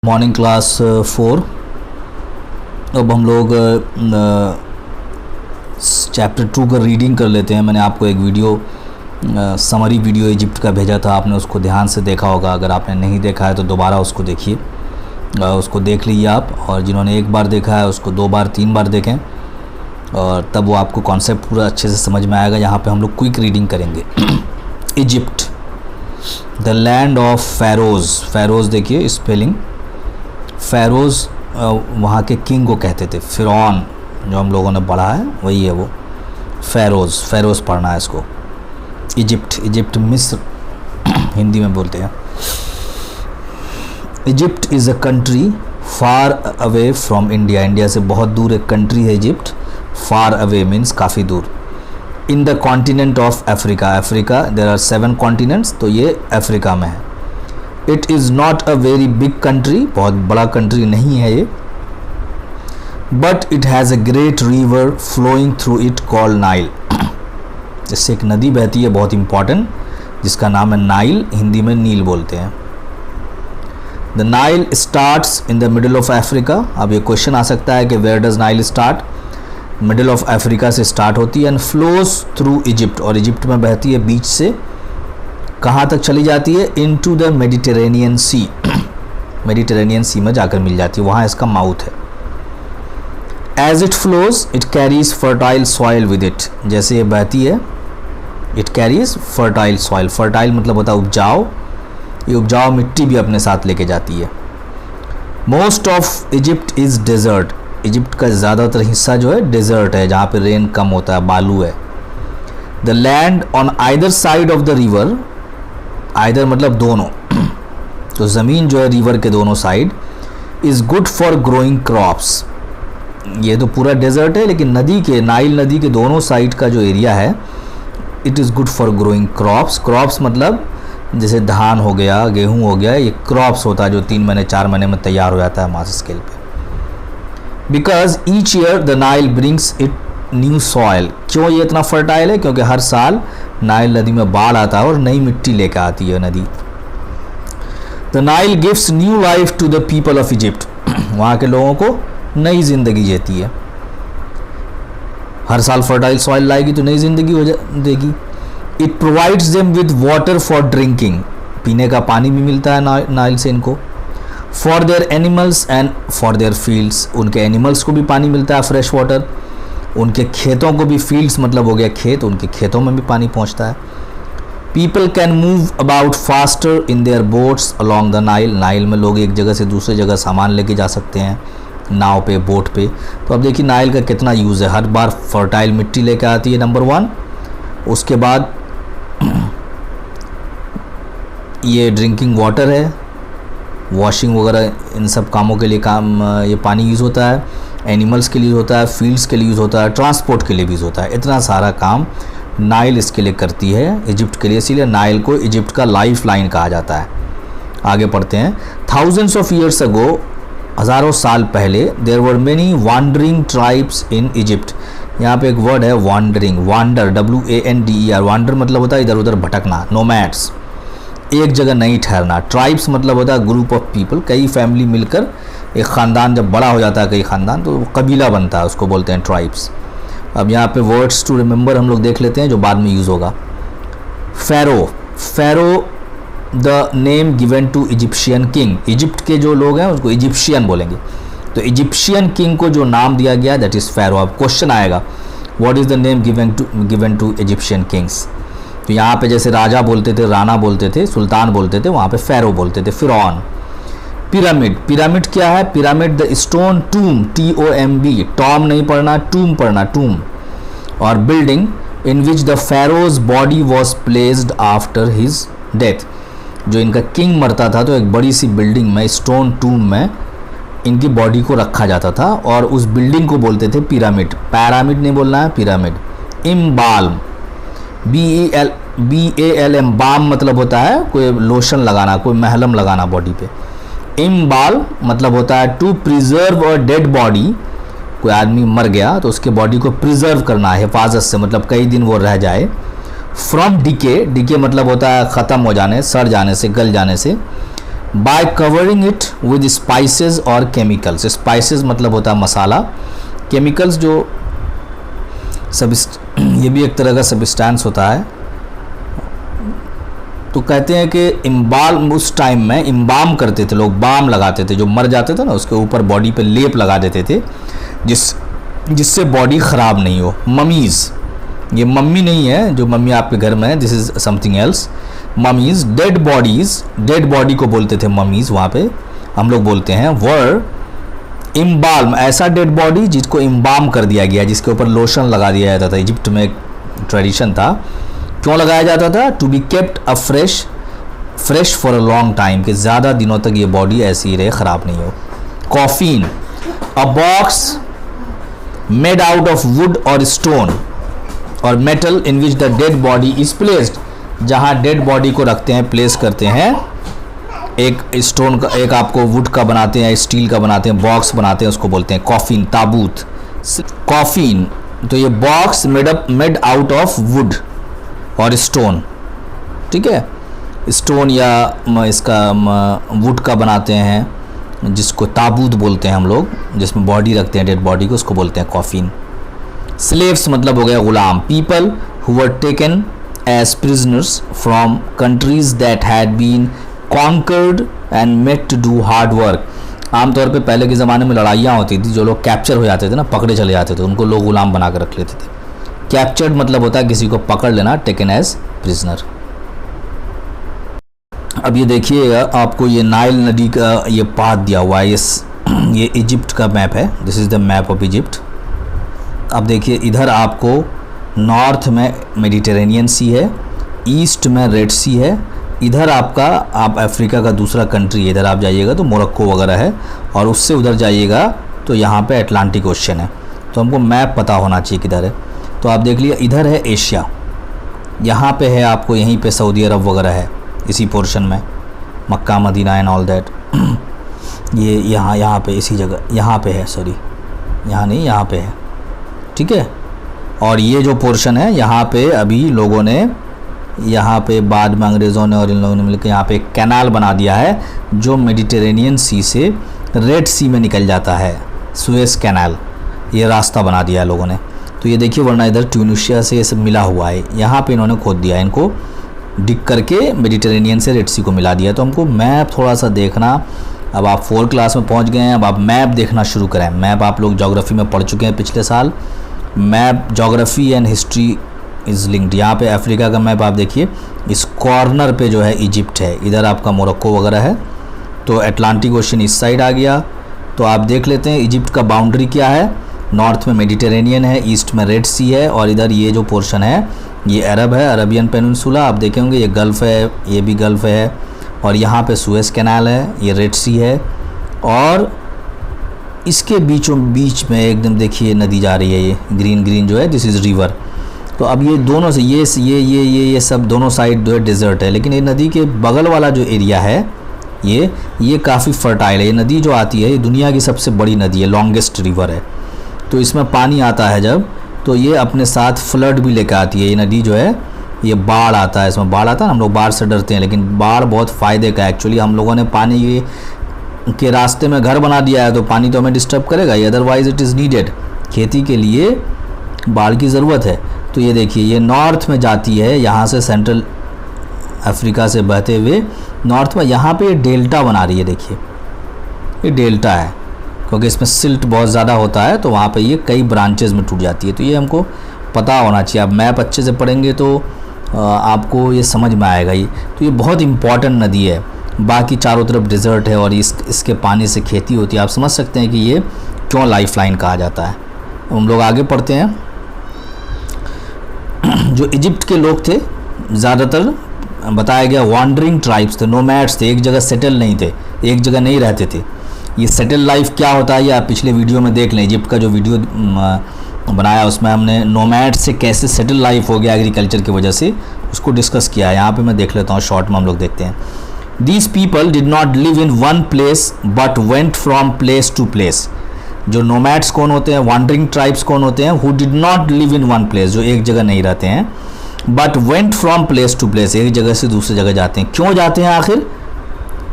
Morning class 4। अब हम लोग चैप्टर 2 का रीडिंग कर लेते हैं। मैंने आपको एक वीडियो समरी वीडियो इजिप्ट का भेजा था, आपने उसको ध्यान से देखा होगा। अगर आपने नहीं देखा है तो दोबारा उसको देखिए, उसको देख लीजिए आप। और जिन्होंने एक बार देखा है उसको 2 बार 3 बार देखें, और तब वो आपको कॉन्सेप्ट पूरा अच्छे से समझ में आएगा। यहाँ पे हम लोग क्विक रीडिंग करेंगे। Egypt, the land of pharaohs. Pharaohs देखिए स्पेलिंग, फ़ैरोज़ वहाँ के किंग को कहते थे। फ़िरौन जो हम लोगों ने पढ़ा है वही है वो फ़ैरोज़। फ़ैरोज़ पढ़ना है इसको। इजिप्ट, इजिप्ट मिस्र हिंदी में बोलते हैं। Egypt is a country far away from India. India से बहुत दूर एक कंट्री है इजिप्ट। फार अवे मीन्स काफ़ी दूर। In the continent of Africa. Africa there are 7 continents, तो ये अफ्रीका में है। It is not a very big country, बहुत बड़ा कंट्री नहीं है ये। But it has a great river flowing through it called Nile. इससे एक नदी बहती है बहुत इंपॉर्टेंट, जिसका नाम है नाइल, हिंदी में नील बोलते हैं। The Nile starts in the middle of Africa. अब ये क्वेश्चन आ सकता है कि where does Nile start. Middle of Africa से स्टार्ट होती है एंड फ्लोज थ्रू इजिप्ट, और इजिप्ट में बहती है बीच से। कहाँ तक चली जाती है? Into the Mediterranean Sea. Mediterranean Sea में जाकर मिल जाती है, वहाँ इसका माउथ है। As it flows it carries fertile soil with it. जैसे ये बहती है it carries fertile soil. Fertile मतलब होता है उपजाऊ, ये उपजाऊ मिट्टी भी अपने साथ लेके जाती है। Most of Egypt is desert. Egypt का ज़्यादातर हिस्सा जो है डेजर्ट है, जहाँ पे रेन कम होता है, बालू है। The land on either side of the river, either मतलब दोनों, तो ज़मीन जो है रिवर के दोनों side, is good for growing crops. ये तो पूरा डेजर्ट है, लेकिन नदी के, नाइल नदी के दोनों साइड का जो एरिया है, it is good for growing crops. Crops मतलब जैसे धान हो गया, गेहूँ हो गया, ये क्रॉप्स होता है जो 3 महीने 4 महीने में तैयार हो जाता है मास स्केल पे। Because each year the Nile brings it new soil. क्यों ये इतना फर्टाइल है? क्योंकि हर साल नाइल नदी में बाढ़ आता है और नई मिट्टी लेकर आती है नदी। The Nile gives new life to the people of Egypt. वहाँ के लोगों को नई जिंदगी देती है। हर साल फर्टाइल सॉइल लाएगी तो नई जिंदगी हो देगी। It provides them with water for drinking. पीने का पानी भी मिलता है नाइल से इनको। For their animals and for their fields. उनके एनिमल्स को भी पानी मिलता है, फ्रेश वाटर। उनके खेतों को भी, फील्ड्स मतलब हो गया खेत, उनके खेतों में भी पानी पहुंचता है। People can move about faster in their boats along the Nile. Nile में लोग एक जगह से दूसरी जगह सामान लेके जा सकते हैं, नाव पे, बोट पे। तो अब देखिए नाइल का कितना यूज़ है। हर बार फर्टाइल मिट्टी लेके आती है, नंबर 1। उसके बाद ये ड्रिंकिंग वाटर है, वॉशिंग वगैरह इन सब कामों के लिए काम ये पानी यूज़ होता है। एनिमल्स के लिए होता है, फील्ड्स के लिए यूज़ होता है, ट्रांसपोर्ट के लिए भी यूज़ होता है। इतना सारा काम नाइल इसके लिए करती है, इजिप्ट के लिए। इसीलिए नाइल को इजिप्ट का लाइफ लाइन कहा जाता है। आगे पढ़ते हैं। थाउजेंड्स ऑफ ईयर्स अगो, हज़ारों साल पहले, there were many wandering tribes in Egypt. यहाँ पे एक वर्ड है वांडरिंग, वांडर, WANDER। वांडर मतलब होता है इधर उधर भटकना, नोमैड्स, एक जगह नहीं ठहरना। ट्राइब्स मतलब होता है ग्रुप ऑफ पीपल, कई फैमिली मिलकर एक ख़ानदान जब बड़ा हो जाता है, कई ख़ानदान, तो कबीला बनता है, उसको बोलते हैं ट्राइब्स। अब यहाँ पे वर्ड्स टू रिमेंबर हम लोग देख लेते हैं जो बाद में यूज़ होगा। Pharaoh, pharaoh the name given to Egyptian king. Egypt के जो लोग हैं उसको इजिप्शियन बोलेंगे, तो इजिप्शियन किंग को जो नाम दिया गया दैट इज़ फ़ैरो। अब क्वेश्चन आएगा, what is the name given to Egyptian kings. तो यहाँ पे जैसे राजा बोलते थे, राणा बोलते थे, सुल्तान बोलते थे, वहाँ पे फ़ैरो बोलते थे, फ़िरौन। पिरामिड, पिरामिड क्या है? Pyramid the stone tomb, TOMB, Tom नहीं पढ़ना, टूम पढ़ना, टूम। और building in which the pharaoh's body was placed after his death. जो इनका किंग मरता था तो एक बड़ी सी बिल्डिंग में, स्टोन टूम में इनकी बॉडी को रखा जाता था, और उस बिल्डिंग को बोलते थे पिरामिड। पैरामिड नहीं बोलना है, पिरामिड। इम्बाल्म, BALM, बाम मतलब होता है कोई लोशन लगाना, कोई महलम लगाना बॉडी पे। इम्बाल मतलब होता है टू प्रिजर्व और डेड बॉडी। कोई आदमी मर गया तो उसके बॉडी को प्रिजर्व करना है हिफाजत से, मतलब कई दिन वो रह जाए। फ्रॉम डिके, डिके मतलब होता है ख़त्म हो जाने, सड़ जाने से, गल जाने से। Bye covering it with spices और केमिकल्स। स्पाइसेस मतलब होता है मसाला, केमिकल्स जो ये भी एक तरह का सब्सटेंस होता है। तो कहते हैं कि इम्बाम, उस टाइम में इम्बाम करते थे लोग, बाम लगाते थे, जो मर जाते थे ना उसके ऊपर बॉडी पे लेप लगा देते थे जिससे बॉडी ख़राब नहीं हो। ममीज़, ये मम्मी नहीं है जो मम्मी आपके घर में है, this is something else. Mummies, dead bodies, dead body को बोलते थे ममीज़, वहाँ पे हम लोग बोलते हैं वर इम्बाल्म, ऐसा डेड बॉडी जिसको इम्बाम कर दिया गया, जिसके ऊपर लोशन लगा दिया जाता था। इजिप्ट में एक ट्रेडिशन था, क्यों लगाया जाता था? To be kept a fresh for a long time, कि ज़्यादा दिनों तक ये बॉडी ऐसी ही रहे, ख़राब नहीं हो। Coffin, a box made out of would और स्टोन और metal in which the dead body is placed, जहाँ डेड बॉडी को रखते हैं, प्लेस करते हैं। एक स्टोन का, एक आपको वुड का बनाते हैं, स्टील का बनाते हैं, बॉक्स बनाते हैं, उसको बोलते हैं कॉफिन, ताबूत। कॉफिन, तो ये box made out of would और स्टोन, ठीक है, स्टोन या इसका वुड का बनाते हैं, जिसको ताबूत बोलते हैं हम लोग, जिसमें बॉडी रखते हैं डेड बॉडी को, उसको बोलते हैं कॉफिन। स्लेव्स मतलब हो गया गुलाम, people who were taken as prisoners from countries that had been conquered and made to do hard work. आमतौर पे पहले के ज़माने में लड़ाइयाँ होती थी, जो लोग कैप्चर हो जाते थे ना, पकड़े चले जाते थे, उनको लोग गुलाम बना कर रख लेते थे। कैप्चर्ड मतलब होता है किसी को पकड़ लेना, टेकन एज प्रिजनर। अब ये देखिए, आपको ये नाइल नदी का ये पाथ दिया हुआ है, ये इजिप्ट का मैप है, this is the map of Egypt. अब देखिए, इधर आपको नॉर्थ में मेडिटेरेनियन सी है, ईस्ट में रेड सी है, इधर आपका आप अफ्रीका का दूसरा कंट्री है, इधर आप जाइएगा तो मोरक्को वगैरह है, और उससे उधर जाइएगा तो यहाँ पे अटलांटिक ओशन है। तो हमको मैप पता होना चाहिए किधर है। तो आप देख लिया, इधर है एशिया, यहाँ पे है आपको, यहीं पे सऊदी अरब वगैरह है, इसी पोर्शन में Mecca Medina and all that. ये यहाँ पे इसी जगह, यहाँ पे है, सॉरी यहाँ नहीं, यहाँ पे है, ठीक है। और ये जो पोर्शन है, यहाँ पे अभी लोगों ने, यहाँ पे बाद में अंग्रेज़ों ने और इन लोगों ने मिलकर यहाँ पे एक कैनाल बना दिया है, जो मेडिटेरेनियन सी से रेड सी में निकल जाता है, सुएज कैनाल, ये रास्ता बना दिया है लोगों ने। तो ये देखिए, वरना इधर ट्यूनिशिया से ये सब मिला हुआ है, यहाँ पे इन्होंने खोद दिया है, इनको डिग करके मेडिटेरेनियन से रेड सी को मिला दिया। तो हमको मैप थोड़ा सा देखना, अब आप 4 क्लास में पहुँच गए हैं, अब आप मैप देखना शुरू करें। मैप आप लोग ज्योग्राफी में पढ़ चुके हैं पिछले साल, map geography and history is linked. यहाँ पे अफ्रीका का मैप आप देखिए, इस कॉर्नर पे जो है इजिप्ट है, इधर आपका मोरक्को वगैरह है, तो अटलांटिक ओशन इस साइड आ गया। तो आप देख लेते हैं इजिप्ट का बाउंड्री क्या है, नॉर्थ में मेडिटेरेनियन है, ईस्ट में रेड सी है, और इधर ये जो पोर्शन है ये अरब है, अरबियन पेनिनसुला। आप देखेंगे ये गल्फ़ है, ये भी गल्फ़ है, और यहाँ पे सुएज कैनाल है, ये रेड सी है, और इसके बीचों बीच में एकदम देखिए नदी जा रही है, ये ग्रीन ग्रीन जो है, दिस इज़ रिवर। तो अब ये दोनों से ये सब दोनों साइड जो है डेजर्ट है, लेकिन ये नदी के बगल वाला जो एरिया है ये काफ़ी फर्टाइल है। ये नदी जो आती है, ये दुनिया की सबसे बड़ी नदी है, लॉन्गेस्ट रिवर है। तो इसमें पानी आता है जब, तो ये अपने साथ फ्लड भी लेकर आती है। ये नदी जो है, ये बाढ़ आता है, इसमें बाढ़ आता है ना, हम लोग बाढ़ से डरते हैं, लेकिन बाढ़ बहुत फ़ायदे का है। एक्चुअली हम लोगों ने पानी के रास्ते में घर बना दिया है, तो पानी तो हमें डिस्टर्ब करेगा ही, अदरवाइज़ इट इज़ नीडेड। खेती के लिए बाढ़ की ज़रूरत है। तो ये देखिए, ये नॉर्थ में जाती है, यहाँ से सेंट्रल अफ्रीका से बहते हुए नॉर्थ में, यहाँ पे डेल्टा बना रही है, देखिए ये डेल्टा है, क्योंकि इसमें सिल्ट बहुत ज़्यादा होता है, तो वहाँ पे ये कई ब्रांचेज़ में टूट जाती है। तो ये हमको पता होना चाहिए। आप मैप अच्छे से पढ़ेंगे तो आपको ये समझ में आएगा ही। तो ये बहुत इम्पॉर्टेंट नदी है, बाकी चारों तरफ डिज़र्ट है, और इसके पानी से खेती होती है। आप समझ सकते हैं कि ये क्यों लाइफ लाइन कहा जाता है। हम लोग आगे पढ़ते हैं। जो इजिप्ट के लोग थे, ज़्यादातर बताया गया वांडरिंग ट्राइब्स थे, नोमैड्स थे, एक जगह सेटल नहीं थे, एक जगह नहीं रहते थे। ये सेटल लाइफ क्या होता है, ये आप पिछले वीडियो में देख लें। इजिप्ट का जो वीडियो बनाया, उसमें हमने नोमैड से कैसे सेटल लाइफ हो गया एग्रीकल्चर की वजह से, उसको डिस्कस किया है। यहाँ पे मैं देख लेता हूँ, शॉर्ट में हम लोग देखते हैं। These people did not live in one place but went from place to place. जो नोमैड्स कौन होते हैं, वांडरिंग ट्राइब्स कौन होते हैं, who did not live in one place, जो एक जगह नहीं रहते हैं, but went from place to place, एक जगह से दूसरी जगह जाते हैं। क्यों जाते हैं आखिर?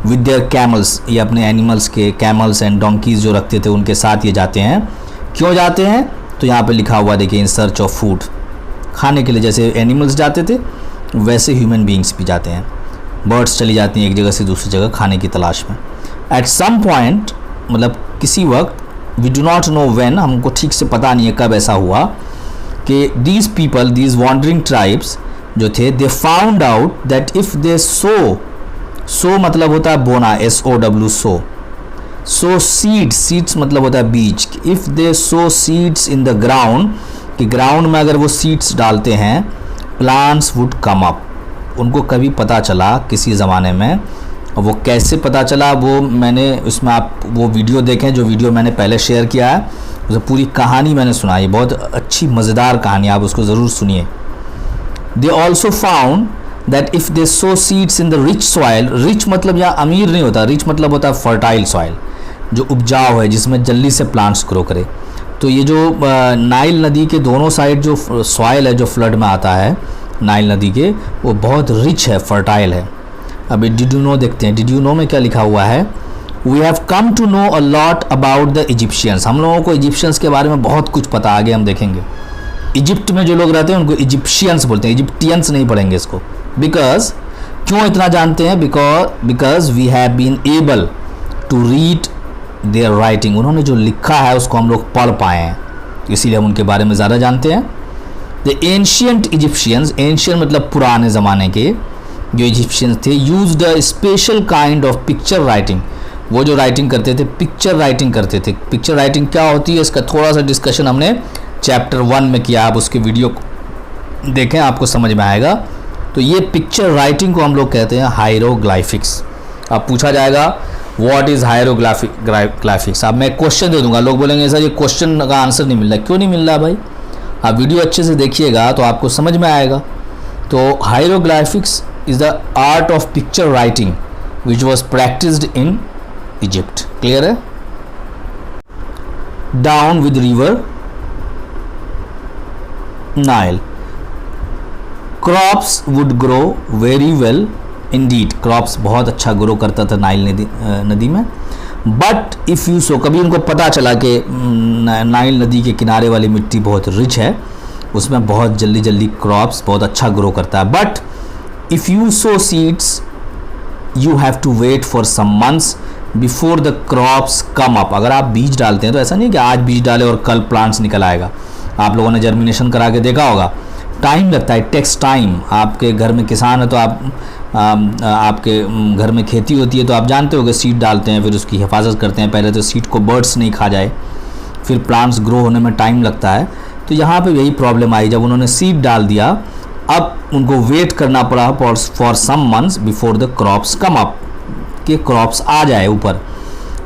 विद देयर कैमल्स, ये अपने एनिमल्स के कैमल्स एंड डोंकीज जो रखते थे उनके साथ ये जाते हैं। क्यों जाते हैं? तो यहाँ पे लिखा हुआ देखिए, इन सर्च ऑफ फूड, खाने के लिए। जैसे एनिमल्स जाते थे वैसे ह्यूमन बीइंग्स भी जाते हैं। बर्ड्स चली जाती हैं एक जगह से दूसरी जगह खाने की तलाश में। एट सम पॉइंट, मतलब किसी वक्त, we do not know when, हमको ठीक से पता नहीं है कब ऐसा हुआ, कि these people, these wandering tribes जो थे, they found out that if they sow मतलब होता है बोना, SOW, सो सीड्स मतलब होता है बीज। If they so seeds in the ground, कि ग्राउंड में अगर वो सीड्स डालते हैं, प्लांट्स वुड कम अप। उनको कभी पता चला किसी ज़माने में, वो कैसे पता चला वो मैंने उसमें, आप वो वीडियो देखें जो वीडियो मैंने पहले शेयर किया है, उसे पूरी कहानी मैंने सुनाई, बहुत अच्छी मज़ेदार कहानी, आप उसको ज़रूर सुनिए। They also found that if they so seeds in the rich soil, rich मतलब यहाँ अमीर नहीं होता, रिच मतलब होता है फर्टाइल सॉइल, जो उपजाऊ है, जिसमें जल्दी से प्लांट्स ग्रो करे। तो ये जो नाइल नदी के दोनों साइड जो सॉइल है जो फ्लड में आता है नाइल नदी के, वो बहुत रिच है, फर्टाइल है। अभी डिड यू नो देखते हैं। डिड यू नो में क्या लिखा हुआ है? We have come to know a lot about the Egyptians, हम लोगों को इजिप्शियंस के बारे में बहुत कुछ पता, आगे हम देखेंगे। इजिप्ट में जो लोग रहते हैं उनको इजिप्शियंस बोलते हैं, इजिप्टियंस नहीं पढ़ेंगे इसको। बिकॉज, क्यों इतना जानते हैं? Because we have been able to read their writing, उन्होंने जो लिखा है उसको हम लोग पढ़ पाए हैं, इसीलिए हम उनके बारे में ज़्यादा जानते हैं। द एंशियंट इजिप्शियंस, एंशियंट मतलब पुराने ज़माने के जो इजिप्शियंस थे, used a special kind of picture writing, वो जो राइटिंग करते थे पिक्चर राइटिंग करते थे। पिक्चर राइटिंग क्या होती है इसका थोड़ा सा डिस्कशन हमने चैप्टर 1 में किया, आप उसके वीडियो देखें आपको समझ में आएगा। तो ये पिक्चर राइटिंग को हम लोग कहते हैं हायरोग्लाइफिक्स। अब पूछा जाएगा व्हाट इज़ हायरोग्लाइफिक्स, अब मैं क्वेश्चन दे दूंगा, लोग बोलेंगे सर ये क्वेश्चन का आंसर नहीं मिल रहा, क्यों नहीं मिल रहा भाई? आप वीडियो अच्छे से देखिएगा तो आपको समझ में आएगा। तो hieroglyphics is the art of picture writing which was practised in Egypt. Clear है? Down with river Nile, crops would grow very well indeed, crops बहुत अच्छा ग्रो करता था नाइल नदी में। बट इफ़ यू सो, कभी उनको पता चला कि नाइल नदी के किनारे वाली मिट्टी बहुत रिच है, उसमें बहुत जल्दी जल्दी क्रॉप्स बहुत अच्छा ग्रो करता है। But if you sow seeds you have to wait for some months before the crops come up, अगर आप बीज डालते हैं तो ऐसा नहीं कि आज बीज डाले और कल प्लांट्स निकल आएगा। आप लोगों ने जर्मिनेशन करा के देखा होगा, टाइम लगता है, टेक्स टाइम। आपके घर में किसान है तो आपके घर में खेती होती है तो आप जानते हो कि सीड डालते हैं, फिर उसकी हिफाजत करते हैं, पहले तो सीड को बर्ड्स नहीं खा जाए, फिर प्लांट्स ग्रो होने में टाइम लगता है। तो यहाँ पे यही प्रॉब्लम आई, जब उन्होंने सीड डाल दिया अब उनको वेट करना पड़ा for some months before the crops come up, के क्रॉप्स आ जाए ऊपर।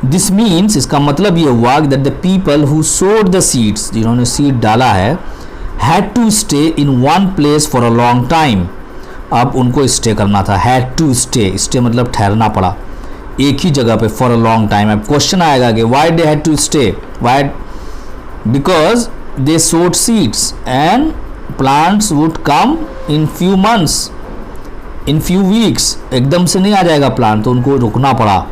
दिस मीन्स, इसका मतलब ये हुआ that the people who sowed the seeds, जिन्होंने सीड डाला है, had to stay in one place for a long time, अब उनको स्टे करना था। हैड टू स्टे मतलब ठहरना पड़ा एक ही जगह पे फॉर अ लॉन्ग टाइम। अब क्वेश्चन आएगा कि why they had to stay, why? Because they sowed seeds and plants would come in few months, in few weeks, एकदम से नहीं आ जाएगा प्लांट, तो उनको रुकना पड़ा।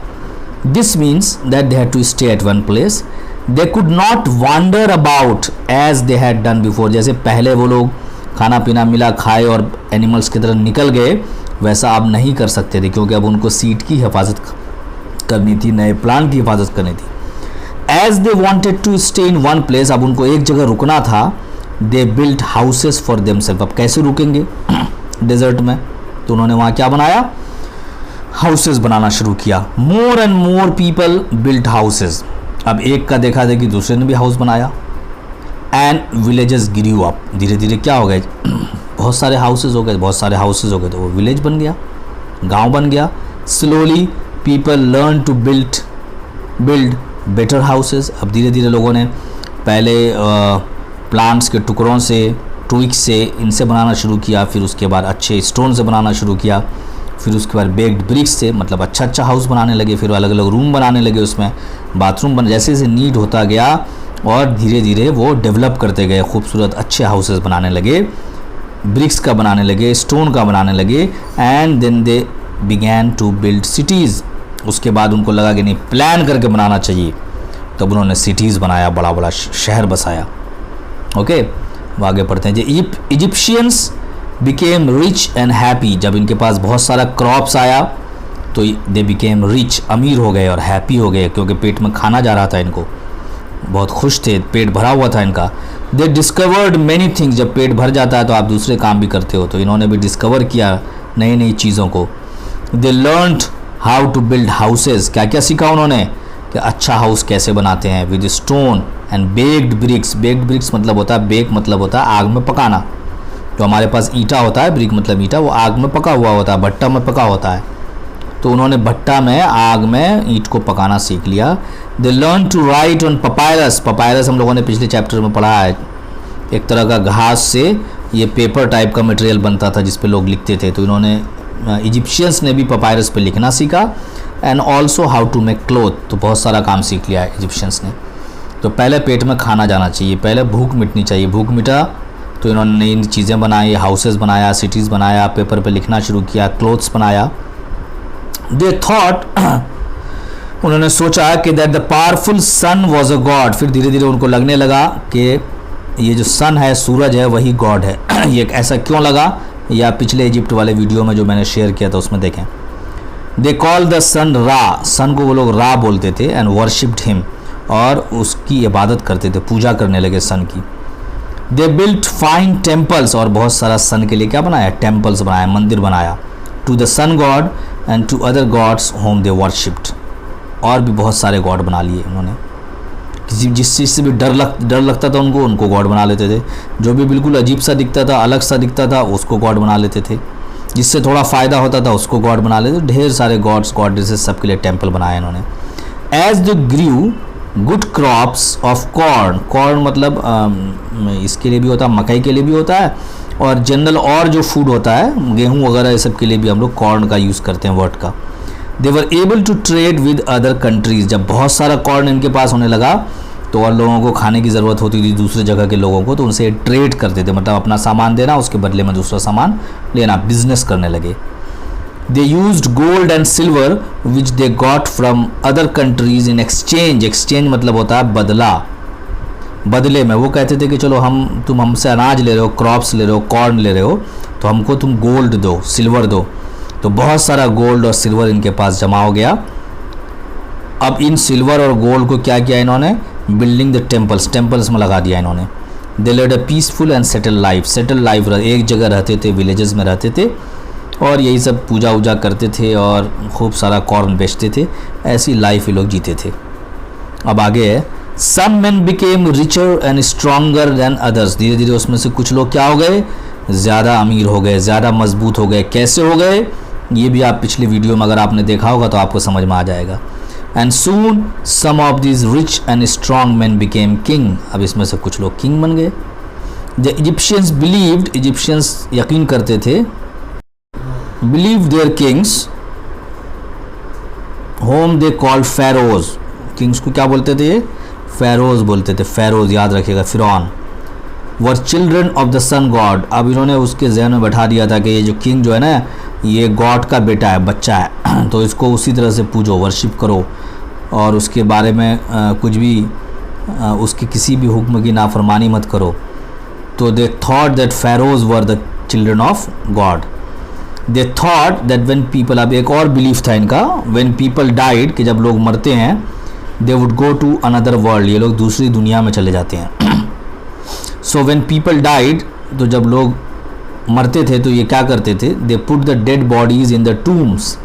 This means that they had to stay at one place, they could not wander about as they had done before, जैसे पहले वो लोग खाना पीना मिला खाए और एनिमल्स की तरह निकल गए, वैसा अब नहीं कर सकते थे, क्योंकि अब उनको सीड की हिफाजत करनी थी, नए प्लांट की हिफाजत करनी थी। As they wanted to stay in one place, अब उनको एक जगह रुकना था। They built houses for themselves, अब कैसे रुकेंगे डेजर्ट में? तो उन्होंने वहाँ क्या बनाया? हाउसेस बनाना शुरू किया। More and more people built houses, अब एक का देखा देखी दूसरे ने भी हाउस बनाया। एंड विलेजेस ग्रू अप, धीरे धीरे क्या हो गए, बहुत सारे हाउसेस हो गए, बहुत सारे हाउसेस हो गए, तो वो विलेज बन गया, गांव बन गया। Slowly people learn to build better houses, अब धीरे धीरे लोगों ने पहले प्लांट्स के टुकड़ों से, ट्विक्स से, इनसे बनाना शुरू किया, फिर उसके बाद अच्छे स्टोन से बनाना शुरू किया, फिर उसके बाद बेक्ड ब्रिक्स से, मतलब अच्छा अच्छा हाउस बनाने लगे, फिर अलग अलग रूम बनाने लगे, उसमें बाथरूम बन, जैसे जैसे नीट होता गया और धीरे धीरे वो डेवलप करते गए, खूबसूरत अच्छे हाउसेस बनाने लगे, ब्रिक्स का बनाने लगे, स्टोन का बनाने लगे। And then they began to build cities, उसके बाद उनको लगा कि नहीं, प्लान करके बनाना चाहिए, तब उन्होंने सिटीज़ बनाया, बड़ा बड़ा शहर बसाया। ओके, अब आगे पढ़ते हैं जी। Egyptians became rich and happy, जब इनके पास बहुत सारा क्रॉप्स आया तो दे बिकेम रिच, अमीर हो गए और हैप्पी हो गए, क्योंकि पेट में खाना जा रहा था इनको, बहुत खुश थे, पेट भरा हुआ था इनका। दे डिस्कवर्ड मैनी थिंग्स, जब पेट भर जाता है तो आप दूसरे काम भी करते हो, तो इन्होंने भी डिस्कवर किया नई नई चीज़ों को। They learned how to build houses, क्या क्या सीखा उन्होंने कि अच्छा हाउस कैसे बनाते हैं, with stone and baked bricks. Baked bricks मतलब होता है, बेक मतलब होता है आग में पकाना, तो हमारे पास ईंटा होता है, ब्रिक मतलब ईंटा, वो आग में पका हुआ होता है, भट्टा में पका होता है, तो उन्होंने भट्टा में आग में ईंट को पकाना सीख लिया। They learn to write on papyrus, papyrus हम लोगों ने पिछले चैप्टर में पढ़ा है, एक तरह का घास से ये पेपर टाइप का मटेरियल बनता था जिस पे लोग लिखते थे, तो इन्होंने इजिप्शियंस ने भी पपायरस पे लिखना सीखा। And also how to make cloth, तो बहुत सारा काम सीख लिया है इजिप्शियंस ने। तो पहले पेट में खाना जाना चाहिए, पहले भूख मिटनी चाहिए, भूख मिटा तो इन्होंने नई चीज़ें बनाई, हाउसेस बनाया, सिटीज़ बनाया, पेपर पे लिखना शुरू किया, क्लोथ्स बनाया। दे थॉट, उन्होंने सोचा कि that the powerful sun was a god, फिर धीरे धीरे उनको लगने लगा कि ये जो सन है, सूरज है, वही गॉड है। ये ऐसा क्यों लगा, या पिछले इजिप्ट वाले वीडियो में जो मैंने शेयर किया था उसमें देखें। दे कॉल द सन रा, सन को वो लोग रा बोलते थे, एंड वर्शिप्ड हिम, और उसकी इबादत करते थे, पूजा करने लगे सन की। दे बिल्ट फाइन टेम्पल्स, और बहुत सारा सन के लिए क्या बनाया, टेम्पल्स बनाया, मंदिर बनाया, to the sun god and to other gods whom they worshipped, और भी बहुत सारे गॉड बना लिए उन्होंने। किसी जिस चीज़ से भी डर लगता था उनको गॉड बना लेते थे, जो भी बिल्कुल अजीब सा दिखता था, अलग सा दिखता था, उसको गॉड बना लेते थे, जिससे थोड़ा फ़ायदा होता था उसको गॉड बना लेते। ढेर सारे गॉड्स गॉडेसेस सबके लिए टेम्पल बनाए इन्होंने। As the grew good crops of corn, corn मतलब इसके लिए भी होता है, मकई के लिए भी होता है, और जनरल और जो फूड होता है गेहूं वगैरह, ये सब के लिए भी हम लोग कॉर्न का यूज़ करते हैं, वर्ड का। They were able to trade with other countries, जब बहुत सारा कॉर्न इनके पास होने लगा तो और लोगों को खाने की ज़रूरत होती थी दूसरे जगह के लोगों को, तो उनसे ट्रेड करते थे, मतलब अपना सामान देना, उसके बदले में दूसरा सामान लेना, बिजनेस करने लगे। They used gold and silver which they got from other countries in exchange, exchange मतलब होता है बदला, बदले में वो कहते थे कि चलो तुम हमसे अनाज ले रहे हो, क्रॉप्स ले रहे हो, कॉर्न ले रहे हो, तो हमको तुम गोल्ड दो, सिल्वर दो। तो बहुत सारा गोल्ड और सिल्वर इनके पास जमा हो गया। अब इन सिल्वर और गोल्ड को क्या किया इन्होंने, बिल्डिंग द टेम्पल्स, टेम्पल्स में लगा दिया इन्होंने। They led a peaceful and settle life, settle life, एक जगह रहते थे, विलेजेस में रहते थे, और यही सब पूजा वूजा करते थे और खूब सारा कॉर्न बेचते थे, ऐसी लाइफ ये लोग जीते थे। अब आगे है, some man became richer and stronger than others, धीरे धीरे उसमें से कुछ लोग क्या हो गए, ज़्यादा अमीर हो गए, ज़्यादा मजबूत हो गए। कैसे हो गए, ये भी आप पिछले वीडियो में अगर आपने देखा होगा तो आपको समझ में आ जाएगा। And soon some of this rich and strong man became king, अब इसमें से कुछ लोग किंग बन गए। द इजिप्शियंस बिलीव्ड, इजिप्शियंस यकीन करते थे, believe their kings whom they called pharaohs, kings को क्या बोलते थे, फेरोज बोलते थे, फेरोज याद रखिएगा, फिरौन। Were children of the sun god, अब इन्होंने उसके जहन में बैठा दिया था कि ये जो किंग जो है ना, ये गॉड का बेटा है, बच्चा है, तो इसको उसी तरह से पूजो, वर्शिप करो, और उसके बारे में कुछ भी उसके किसी भी हुक्म की नाफरमानी मत करो। तो they thought that Feroz were the children of God. They thought that when people, अब एक और बिलीफ था इनका, व्हेन पीपल डाइड, कि जब लोग मरते हैं, they would go to another world, ये लोग दूसरी दुनिया में चले जाते हैं। सो व्हेन पीपल डाइड, तो जब लोग मरते थे तो ये क्या करते थे, they put the dead bodies in the tombs,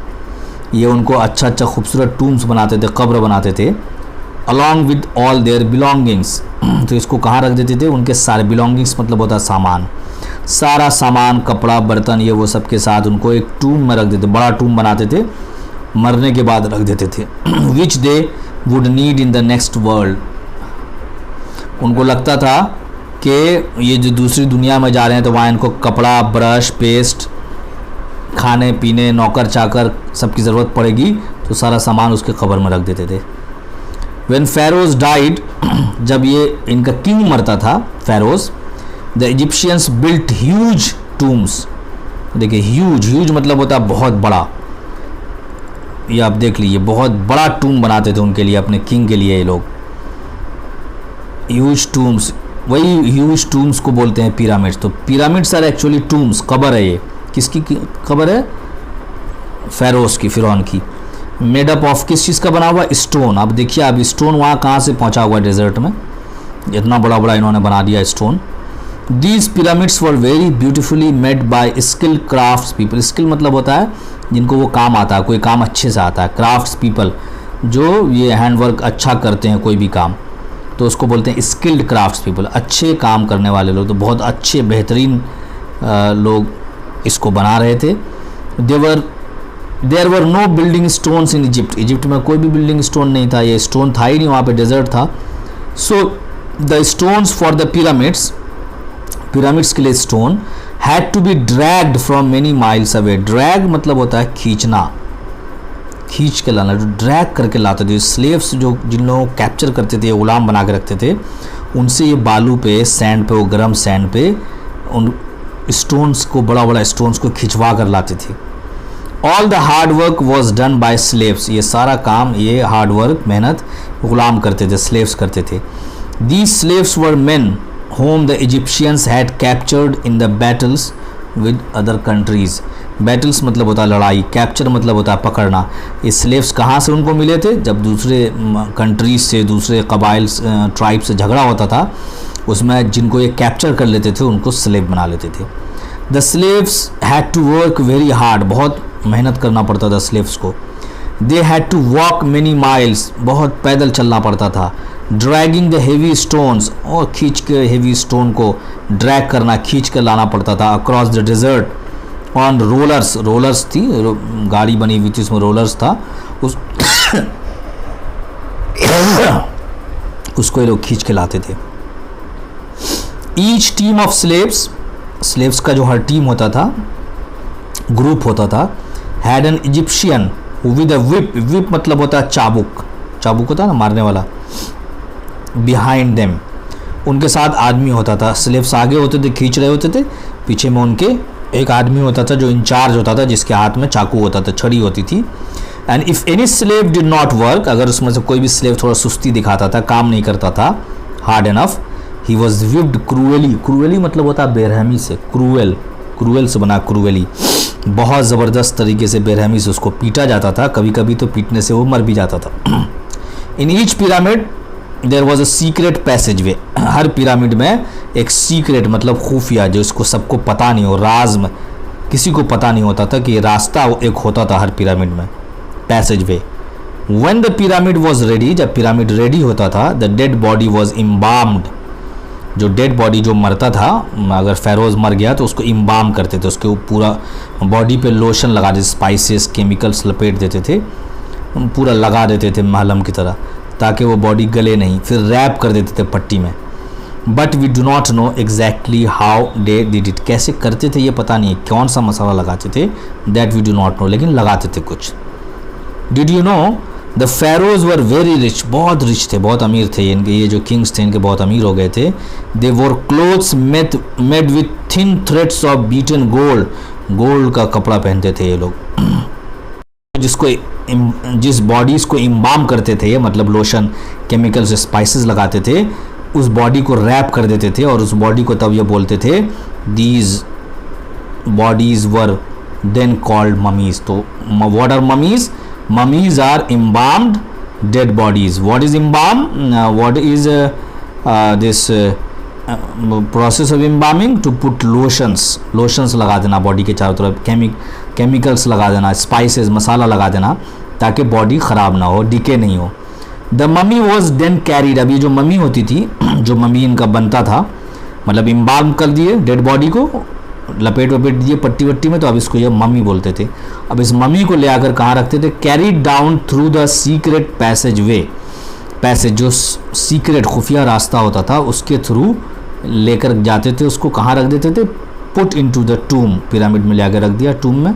ये उनको अच्छा अच्छा खूबसूरत टूम्स बनाते थे, कब्र बनाते थे, along with all their belongings, तो इसको कहाँ रख देते थे, उनके सारे बिलोंगिंग्स मतलब होता है सामान, सारा सामान, कपड़ा, बर्तन, ये वो सब के साथ उनको एक टूम में रख देते, बड़ा टूम बनाते थे, मरने के बाद रख देते थे। Which they would need in the next world, उनको लगता था कि ये जो दूसरी दुनिया में जा रहे हैं तो वहाँ इनको कपड़ा, ब्रश, पेस्ट, खाने पीने, नौकर चाकर सबकी ज़रूरत पड़ेगी, तो सारा सामान उसके कब्र में रख देते थे। व्हेन फेरोज डाइड, जब ये इनका किंग मरता था Feroz, the Egyptians built huge tombs, देखिए ह्यूज, ह्यूज मतलब होता है बहुत बड़ा, ये आप देख लीजिए, बहुत बड़ा टूम बनाते थे उनके लिए, अपने किंग के लिए ये लोग। ह्यूज टूम्स, वही ह्यूज टूम्स को बोलते हैं पिरामिड्स। तो पिरामिड्स आर एक्चुअली टूम्स, कबर है ये। किसकी कबर है? फेरोज की, फिरौन की। मेड अप ऑफ किस चीज़ का बना हुआ? स्टोन। अब देखिए अब स्टोन वहाँ कहाँ से पहुँचा हुआ डेजर्ट में, इतना बड़ा बड़ा इन्होंने बना दिया stone. These pyramids were very beautifully made by skill crafts people. Skill मतलब होता है जिनको वो काम आता है, कोई काम अच्छे से आता है। क्राफ्ट्स पीपल, जो ये हैंडवर्क अच्छा करते हैं कोई भी काम, तो उसको बोलते हैं स्किल्ड क्राफ्ट्स पीपल, अच्छे काम करने वाले लोग। तो बहुत अच्छे बेहतरीन लोग इसको बना रहे थे। There were no building stones in Egypt. Egypt में कोई भी बिल्डिंग स्टोन नहीं था, ये स्टोन था ही नहीं, वहाँ पे डेजर्ट था। So the stones for the pyramids, pyramids के लिए stone had to be dragged from many miles away. Drag मतलब होता है खींचना, खींच के लाना, जो ड्रैग करके लाते थे। स्लेव्स जो जिन लोगों को कैप्चर करते थे, गुलाम बना के रखते थे, उनसे ये बालू पे, सैंड पे, वो गर्म सैंड पे उन स्टोन्स को, बड़ा बड़ा स्टोन्स को खिंचवा कर लाते थे। All the hard work was done by slaves. ये सारा काम, ये हार्ड वर्क, मेहनत गुलाम करते थे, स्लेव्स करते थे। These slaves were main whom the Egyptians had captured in the battles with other countries। battles मतलब होता है लड़ाई, capture मतलब होता है पकड़ना। ये slaves कहाँ से उनको मिले थे? जब दूसरे कंट्रीज से, दूसरे कबाइल ट्राइब से झगड़ा होता था, उसमें जिनको ये कैप्चर कर लेते थे उनको स्लेव बना लेते थे। the slaves had to work very hard, बहुत मेहनत करना पड़ता था स्लेव्स को। they had to walk many miles, बहुत पैदल चलना पड़ता था। ड्रैगिंग द हेवी स्टोन्स, और खींच के हेवी स्टोन को ड्रैग करना, खींच कर लाना पड़ता था। Across the dessert on rollers, rollers थी, गाड़ी बनी हुई थी, उसमें रोलर्स था, उसको ये लोग खींच के लाते थे। Each team of slaves, slaves का जो हर टीम होता था, ग्रुप होता था, had an Egyptian with a whip. Whip मतलब होता है चाबुक, चाबुक होता है ना मारने वाला। बिहाइंड देम, उनके साथ आदमी होता था। स्लेव्स आगे होते थे, खींच रहे होते थे, पीछे में उनके एक आदमी होता था जो इंचार्ज होता था, जिसके हाथ में चाकू होता था, छड़ी होती थी। And if any slave did not work, अगर उसमें से कोई भी स्लेव थोड़ा सुस्ती दिखाता था, काम नहीं करता था hard enough, he was whipped cruelly. Cruelly मतलब होता है बेरहमी से, क्रूएल, क्रूएल से बना क्रूअली, बहुत ज़बरदस्त तरीके से बेरहमी से उसको पीटा जाता था। कभी कभी तो पीटने से वो मर भी जाता था। In each pyramid there was a secret passage way. हर पिरामिड में एक सीक्रेट मतलब खुफिया, जो इसको सबको पता नहीं हो, राज में किसी को पता नहीं होता था कि ये रास्ता एक होता था हर पिरामिड में, passage way. When the pyramid was ready, जब पिरामिड रेडी होता था, द डेड बॉडी वॉज इम्बाम्ड। जो डेड बॉडी जो मरता था, अगर फेरोज मर गया तो उसको इम्बाम करते थे, उसके पूरा बॉडी पे लोशन लगा देते, स्पाइसेस केमिकल्स लपेट देते थे, पूरा लगा देते थे महलम की तरह, ताकि वो बॉडी गले नहीं। फिर रैप कर देते थे पट्टी में। But we do not know exactly how they did it. कैसे करते थे ये पता नहीं है, कौन सा मसाला लगाते थे, that we do not know, लेकिन लगाते थे कुछ। Did you know the pharaohs were very rich, बहुत रिच थे, बहुत अमीर थे इनके, ये जो किंग्स थे इनके बहुत अमीर हो गए थे। दे वोर clothes made with thin threads of beaten gold, gold का कपड़ा पहनते थे ये लोग। जिसको जिस बॉडीज़ को इम्बाम करते थे, मतलब लोशन केमिकल्स स्पाइसेस लगाते थे, उस बॉडी को रैप कर देते थे, और उस बॉडी को तब ये बोलते थे these bodies were then called mummies. तो what are mummies? Mummies are embalmed dead bodies. What is embalm? What is this process of embalming? To put lotions, lotions लगा देना बॉडी के चारों तरफ, केमिकल्स लगा देना, स्पाइसेस मसाला लगा देना, ताकि बॉडी ख़राब ना हो, डिके नहीं हो। The mummy was then carried. अब ये जो ममी होती थी, जो ममी इनका बनता था, मतलब इम्बाल्म कर दिए डेड बॉडी को, लपेट वपेट दिए पट्टी वट्टी में, तो अब इसको ये मम्मी बोलते थे। अब इस मम्मी को ले आकर कहाँ रखते थे? Carried down through the secret passage way. Passage जो सीक्रेट खुफिया रास्ता होता था, उसके थ्रू लेकर जाते थे, उसको कहाँ रख देते थे? पुट इनटू द टूम, पिरामिड में ले आकर रख दिया टूम में।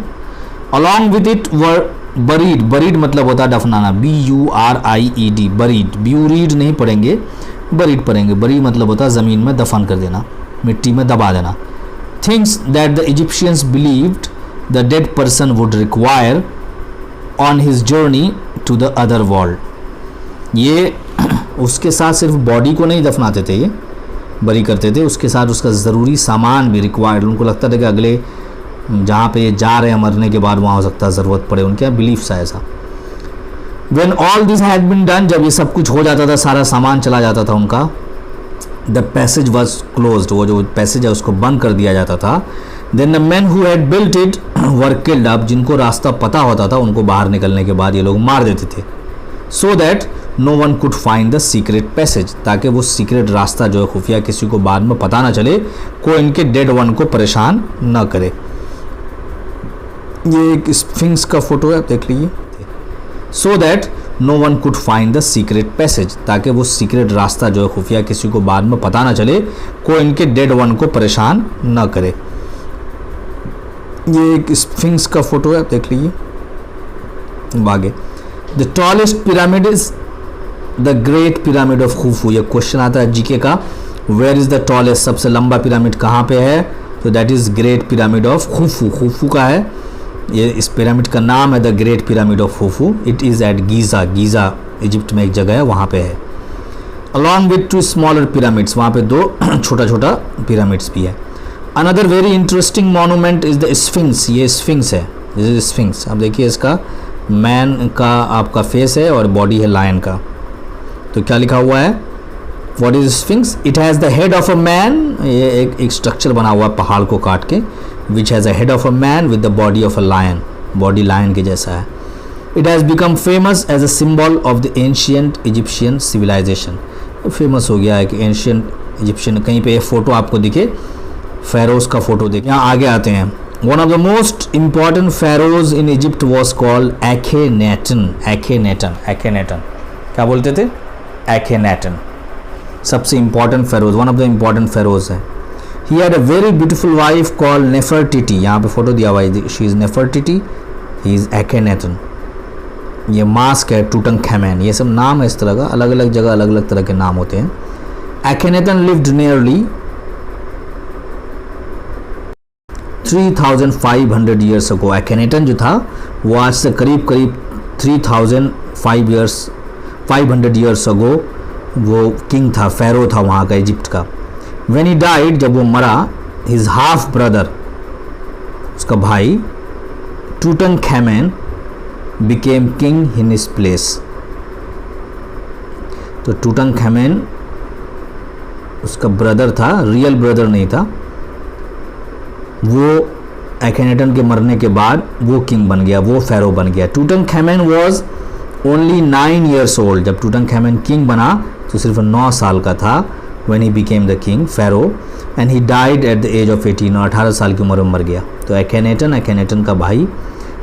Along with it were buried, buried मतलब होता है दफनाना, BURIED, बरीड, ब्यूरीड नहीं पढ़ेंगे, बरीड पढ़ेंगे। बरी मतलब होता है ज़मीन में दफन कर देना, मिट्टी में दबा देना। Things that the Egyptians believed the dead person would require on his journey to the other world. ये उसके साथ सिर्फ बॉडी को नहीं दफनाते थे, ये बरी करते थे, उसके साथ उसका ज़रूरी सामान भी रिक्वायर्ड। उनको लगता था कि अगले जहाँ पे ये जा रहे हैं मरने के बाद वहाँ हो सकता है ज़रूरत पड़े, उनके यहाँ बिलीफ है ऐसा। When all this had been done, जब ये सब कुछ हो जाता था, सारा सामान चला जाता था उनका, the passage was closed, वो जो पैसेज है उसको बंद कर दिया जाता था। Then the men who had built it were killed। अब जिनको रास्ता पता होता था उनको बाहर निकलने के बाद ये लोग मार देते थे। So that no one could find the secret passage, ताकि वो सीक्रेट रास्ता जो है खुफिया किसी को बाद में पता ना चले, कोई इनके डेड वन को परेशान ना करे। ये एक स्फिंक्स का फोटो है, देख लीजिए। So that no one could find the secret passage, ताकि वो सीक्रेट रास्ता जो है खुफिया किसी को बाद में पता ना चले, कोई इनके डेड वन को परेशान ना करे। ये एक स्फिंक्स का फोटो है, देख लीजिए आगे। The tallest pyramid is the great pyramid of Khufu. ये क्वेश्चन आता है जीके का, वेयर इज द टॉलेस्ट, सबसे लंबा पिरामिड कहाँ पे है? तो that is great pyramid of Khufu. Khufu का है ये, इस पिरामिड का नाम है the great pyramid of Khufu. It is at Giza, Giza Egypt में एक जगह है, वहाँ पे है। Along with two smaller pyramids, वहाँ पे दो छोटा छोटा पिरामिड्स भी है। Another very interesting monument is the Sphinx. ये स्फिंक्स है, दिस इज स्फिंक्स। अब देखिए इसका मैन का आपका फेस है और बॉडी है लायन का। तो क्या लिखा हुआ है? What is sphinx? It has the head of a man. ये एक स्ट्रक्चर बना हुआ है पहाड़ को काट के, which has a head of a man with the body of a lion, body lion के जैसा है। It has become famous as a symbol of the ancient Egyptian civilization। Famous हो गया है कि ancient Egyptian, कहीं पे ये फोटो आपको दिखे, pharaohs का फोटो दिखे। यहाँ आगे आते हैं। One of the most important pharaohs in Egypt was called Akhenaten। Akhenaten क्या बोलते थे? Akhenaten सबसे important pharaohs, one of the important pharaohs है। He had a very beautiful wife called Nefertiti। यहाँ पे फोटो दिया हुआ है, she is Nefertiti, he is Akhenaten। ये मास्क है टूटनखामेन। ये सब नाम है इस तरह का, अलग अलग जगह अलग अलग तरह के नाम होते हैं। Akhenaten lived nearly 3500 years ago। Akhenaten जो था वो आज से करीब करीब 500 years ago वो किंग था, फेरो था वहाँ का, इजिप्ट का। When he died, जब वो मरा, his half brother, उसका भाई टूटनखामेन became king in his place। तो टूटनखामेन उसका ब्रदर था, रियल ब्रदर नहीं था। वो एखेनेटन के मरने के बाद वो किंग बन गया, वो फेरो बन गया। टूटनखामेन was only 9 years old। जब टूटनखामेन किंग बना तो सिर्फ 9 साल का था। when he became the king pharaoh and he died at the age of 18। और 18 साल की उम्र में मर गया। तो एखेनेटन का भाई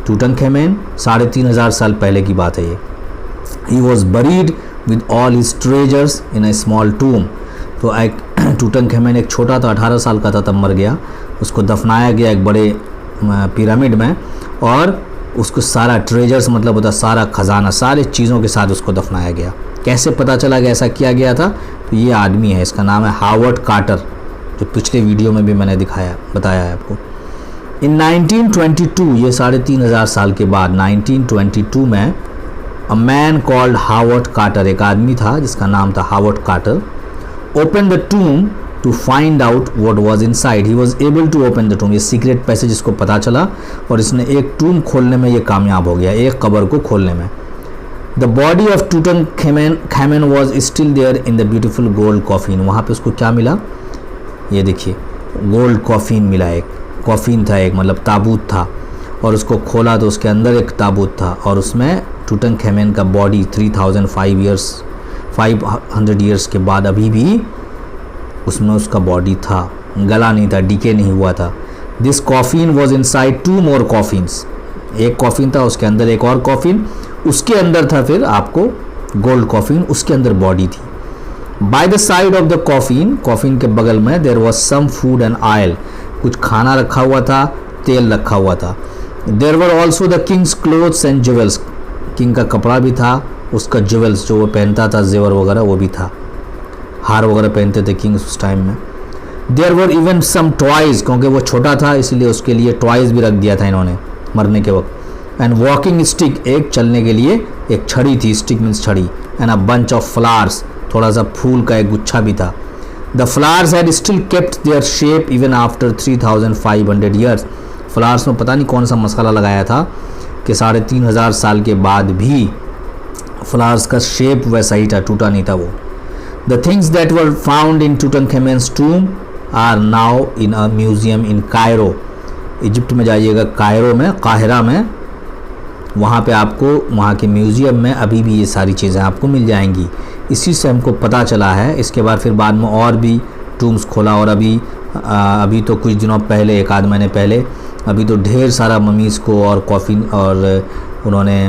टूटनखामेन 3500 साल पहले की बात है ये। he was buried with all his treasures in a small tomb। तो टूटनखामेन एक छोटा था, 18 साल का था तब मर गया। उसको दफनाया गया एक बड़े पिरामिड में, और उसको सारा ट्रेजर्स मतलब होता सारा खजाना, सारे चीज़ों के साथ उसको दफनाया गया। कैसे पता चला कि ऐसा किया गया था? तो ये आदमी है, इसका नाम है हावर्ड कार्टर, जो पिछले वीडियो में भी मैंने बताया है आपको। इन 1922, ये 3500 साल के बाद 1922 में, a man called Howard Carter, एक आदमी था जिसका नाम था Howard Carter, open the tomb to find out what was inside. He was able to open the tomb. ये सीक्रेट पैसेज इसको पता चला और इसने एक टूम खोलने में ये कामयाब हो गया, एक कब्र को खोलने में। The body of Tutankhamun was still there in the beautiful gold coffin. वहाँ पे उसको क्या मिला? ये देखिए गोल्ड कॉफिन मिला, एक कॉफिन था, एक मतलब ताबूत था, और उसको खोला तो उसके अंदर एक ताबूत था और उसमें टूटनखामेन का बॉडी 500 ईयर्स के बाद अभी भी उसमें उसका बॉडी था, गला नहीं था, डीके नहीं हुआ था। This coffin was inside 2 more coffins. एक कॉफिन था, उसके अंदर एक और कॉफिन, उसके अंदर था फिर आपको गोल्ड कॉफिन, उसके अंदर बॉडी थी। By the side of the coffin, coffin के बगल में there was some food and oil, कुछ खाना रखा हुआ था, तेल रखा हुआ था। There were also the king's clothes and jewels, king का कपड़ा भी था, उसका ज्वेल्स जो वो पहनता था, जेवर वगैरह वो भी था, हार वगैरह पहनते थे किंग्स उस टाइम में। There were even some toys, क्योंकि वो छोटा था इसलिए उसके लिए टॉयज़ भी रख दिया था इन्होंने मरने के वक्त। एंड वॉकिंग स्टिक, एक चलने के लिए एक छड़ी थी, स्टिक मीन्स छड़ी, and a bunch of flowers, थोड़ा सा फूल का एक गुच्छा भी था। The flowers had still kept their shape even after 3500 years. Flowers में पता नहीं कौन सा मसाला लगाया था कि 3500 साल के बाद भी फ्लावर्स का शेप वैसा ही था, टूटा नहीं था वो। The things that were found in Tutankhamun's tomb are now in a museum in Cairo. Egypt में जाइएगा, कायरो में, काहिरा में, वहाँ पे आपको वहाँ के म्यूज़ियम में अभी भी ये सारी चीज़ें आपको मिल जाएंगी। इसी से हमको पता चला है। इसके बाद फिर बाद में और भी टूम्स खोला, और अभी तो कुछ दिनों पहले, एक आध महीने पहले, अभी तो ढेर सारा ममीज़ को और कॉफ़िन, और उन्होंने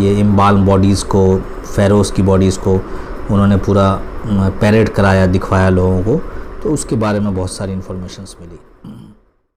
ये इम्बाल्म बॉडीज़ को, फ़ेरोज़ की बॉडीज़ को उन्होंने पूरा पैरेड कराया, दिखवाया लोगों को, तो उसके बारे में बहुत सारी इन्फॉर्मेशंस मिली।